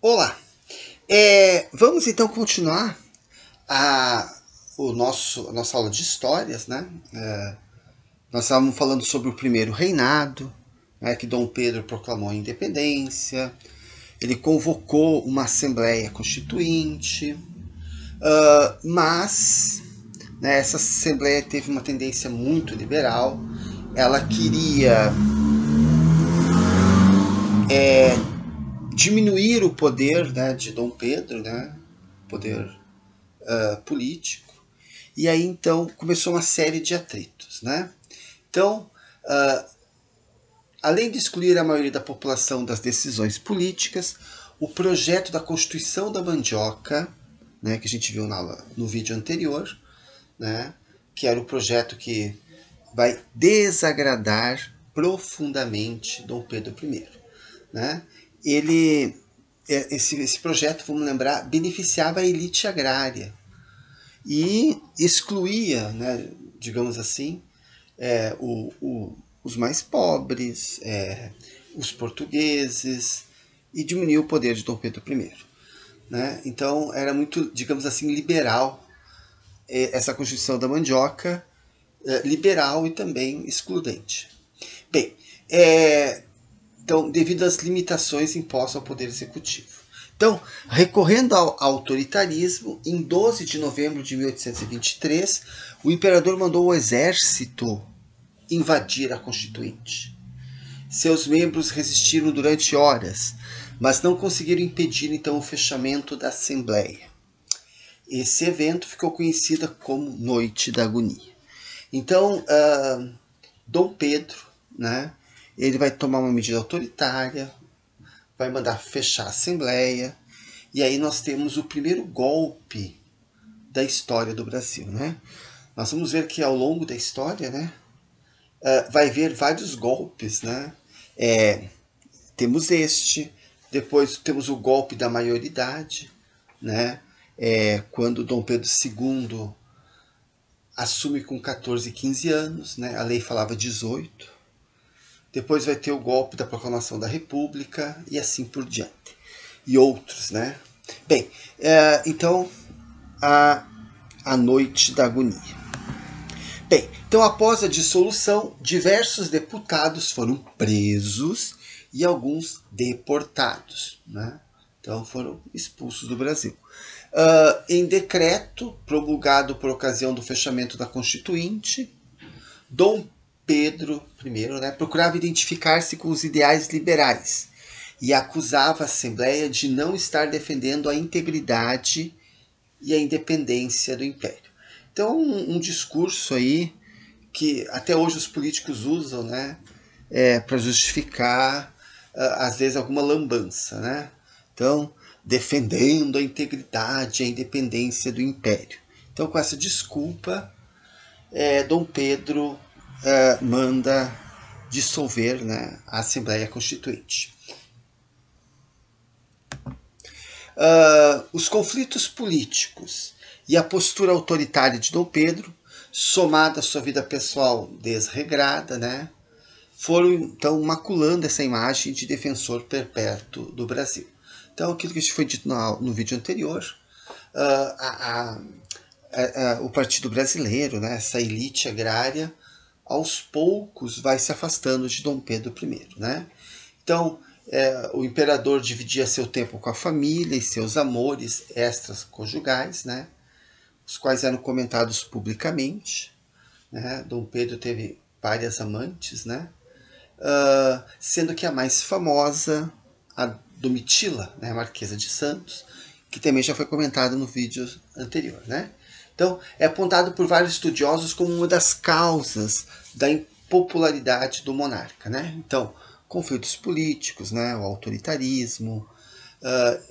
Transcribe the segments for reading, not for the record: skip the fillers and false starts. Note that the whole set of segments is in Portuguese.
Olá, vamos então continuar a nossa aula de histórias, né? Nós estávamos falando sobre o primeiro reinado, né, que Dom Pedro proclamou a independência, ele convocou uma Assembleia Constituinte, mas né, essa Assembleia teve uma tendência muito liberal, ela queria diminuir o poder, né, de Dom Pedro, né, poder político, e aí então começou uma série de atritos, né? Então, além de excluir a maioria da população das decisões políticas, o projeto da Constituição da Mandioca, né, que a gente viu no vídeo anterior, né, que era o projeto que vai desagradar profundamente Dom Pedro I, né? Esse projeto, vamos lembrar, beneficiava a elite agrária e excluía, né, digamos assim, os mais pobres, os portugueses, e diminuiu o poder de Dom Pedro I. Né? Então era muito, digamos assim, liberal essa Constituição da Mandioca, liberal e também excludente. Bem, então, devido às limitações impostas ao Poder Executivo. Então, recorrendo ao autoritarismo, em 12 de novembro de 1823, o imperador mandou o exército invadir a Constituinte. Seus membros resistiram durante horas, mas não conseguiram impedir então o fechamento da Assembleia. Esse evento ficou conhecido como Noite da Agonia. Então, Dom Pedro, né, ele vai tomar uma medida autoritária, vai mandar fechar a Assembleia, e aí nós temos o primeiro golpe da história do Brasil, né? Nós vamos ver que ao longo da história, né, vai haver vários golpes, né? Temos depois temos o golpe da maioridade, né? Quando Dom Pedro II assume com 14 e 15 anos, né? A lei falava 18. Depois vai ter o golpe da proclamação da República e assim por diante. E outros, né? Bem, então, a Noite da Agonia. Bem, então após a dissolução, diversos deputados foram presos e alguns deportados, né? Então foram expulsos do Brasil. Em decreto promulgado por ocasião do fechamento da Constituinte, Dom Pedro I, né, procurava identificar-se com os ideais liberais e acusava a Assembleia de não estar defendendo a integridade e a independência do Império. Então, um discurso aí que até hoje os políticos usam, né, para justificar, às vezes, alguma lambança, né? Então, defendendo a integridade e a independência do Império. Então, com essa desculpa, Dom Pedro manda dissolver, né, a Assembleia Constituinte. Os conflitos políticos e a postura autoritária de Dom Pedro, somada à sua vida pessoal desregrada, né, foram então maculando essa imagem de defensor perpétuo do Brasil. Então, aquilo que foi dito no vídeo anterior, o Partido Brasileiro, né, essa elite agrária, aos poucos vai se afastando de Dom Pedro I. Né? Então, o imperador dividia seu tempo com a família e seus amores extraconjugais, né, os quais eram comentados publicamente. Né? Dom Pedro teve várias amantes, né? Sendo que a mais famosa, a Domitila, né, a Marquesa de Santos, que também já foi comentada no vídeo anterior. Né? Então, é apontado por vários estudiosos como uma das causas da impopularidade do monarca. Né? Então, conflitos políticos, né, o autoritarismo,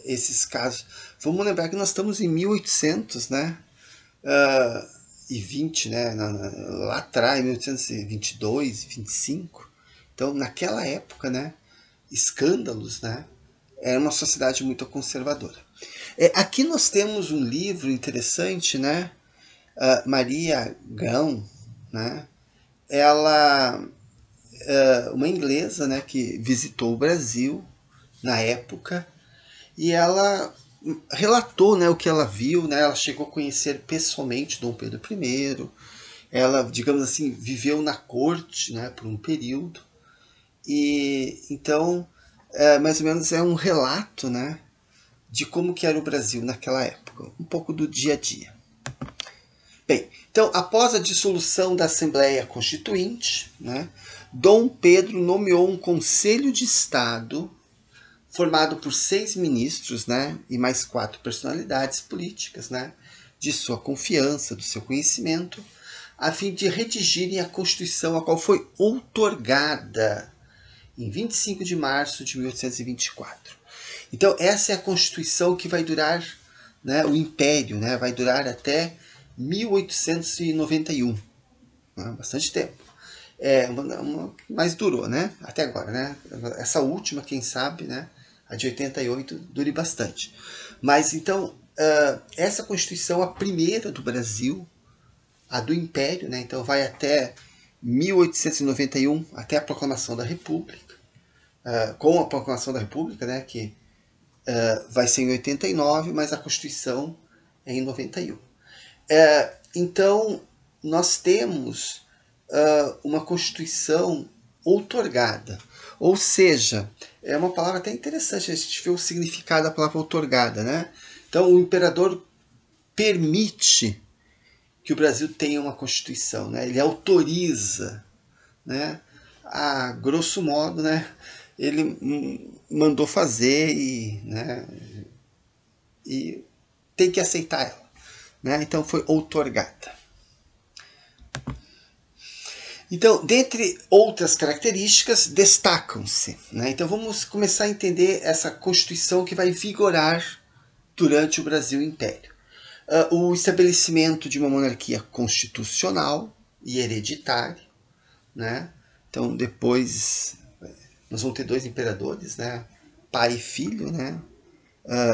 esses casos. Vamos lembrar que nós estamos em 1800, né, e 20, né, lá atrás, 1822, 25. Então, naquela época, né, escândalos, né, era uma sociedade muito conservadora. Aqui nós temos um livro interessante, né, Maria Gão, né, ela uma inglesa, né, que visitou o Brasil na época, e ela relatou, né, o que ela viu, né, ela chegou a conhecer pessoalmente Dom Pedro I, ela, digamos assim, viveu na corte, né, por um período, e então, mais ou menos é um relato, né, de como que era o Brasil naquela época, um pouco do dia a dia. Bem, então, após a dissolução da Assembleia Constituinte, né, Dom Pedro nomeou um Conselho de Estado formado por 6 ministros, né, e mais 4 personalidades políticas, né, de sua confiança, do seu conhecimento, a fim de redigirem a Constituição, a qual foi outorgada em 25 de março de 1824. Então, essa é a Constituição que vai durar, né, o Império, né, vai durar até 1891, né, bastante tempo. Mas durou, né, até agora, né, essa última, quem sabe, né, a de 88, dure bastante. Mas, então, essa Constituição, a primeira do Brasil, a do Império, né, então vai até 1891, até a proclamação da República, com a proclamação da República, né, que vai ser em 89, mas a Constituição é em 91. Então, nós temos uma Constituição outorgada, ou seja, é uma palavra até interessante, a gente vê o significado da palavra outorgada, né? Então, o imperador permite que o Brasil tenha uma Constituição, né? Ele autoriza, né? A grosso modo, né? Ele mandou fazer e tem que aceitar ela, né? Então foi outorgada. Então, dentre outras características, destacam-se, né? Então vamos começar a entender essa Constituição que vai vigorar durante o Brasil Império. O estabelecimento de uma monarquia constitucional e hereditária, né? Então depois nós vamos ter 2 imperadores, né? Pai e filho, né?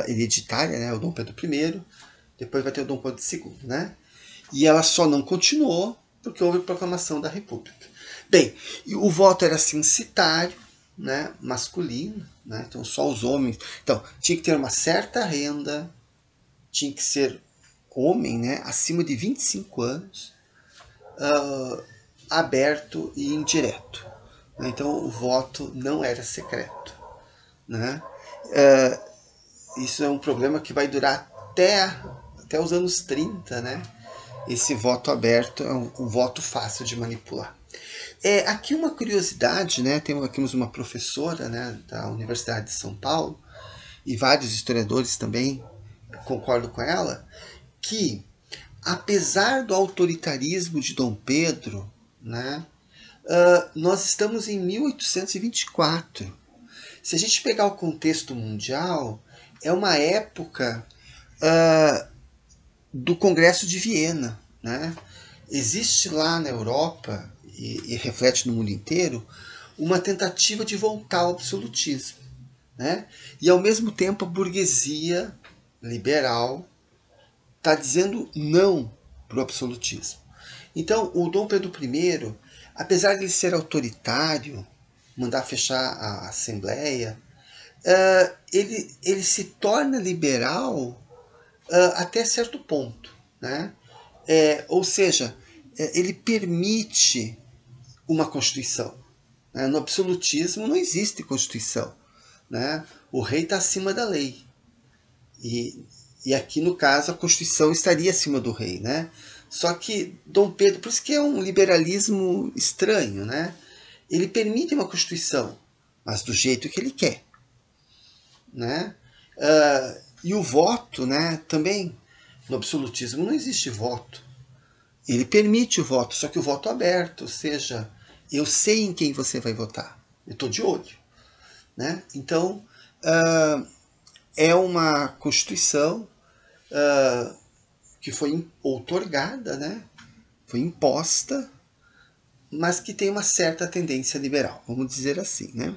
Hereditária, né? O Dom Pedro I, depois vai ter o Dom Pedro II, né? E ela só não continuou porque houve proclamação da República. Bem, o voto era censitário, né? Masculino, né? Então só os homens. Então tinha que ter uma certa renda, tinha que ser homem, né? Acima de 25 anos, aberto e indireto. Então o voto não era secreto, né? Isso é um problema que vai durar até os anos 30, né? Esse voto aberto é um voto fácil de manipular. Aqui uma curiosidade, né? Temos uma professora, né, da Universidade de São Paulo, e vários historiadores também concordam com ela, que apesar do autoritarismo de Dom Pedro, né, nós estamos em 1824. Se a gente pegar o contexto mundial, é uma época do Congresso de Viena, né? Existe lá na Europa, e reflete no mundo inteiro, uma tentativa de voltar ao absolutismo, né? E ao mesmo tempo a burguesia liberal está dizendo não para o absolutismo. Então o Dom Pedro I, apesar de ele ser autoritário, mandar fechar a Assembleia, ele se torna liberal até certo ponto, né? Ou seja, ele permite uma Constituição, né? No absolutismo não existe Constituição, né? O rei está acima da lei. E aqui, no caso, a Constituição estaria acima do rei, né? Só que Dom Pedro, por isso que é um liberalismo estranho, né? Ele permite uma Constituição, mas do jeito que ele quer, né? E o voto, né, também, no absolutismo não existe voto. Ele permite o voto, só que o voto aberto, ou seja, eu sei em quem você vai votar, eu estou de olho, né? Então, é uma Constituição que foi outorgada, né? Foi imposta, mas que tem uma certa tendência liberal, vamos dizer assim, né?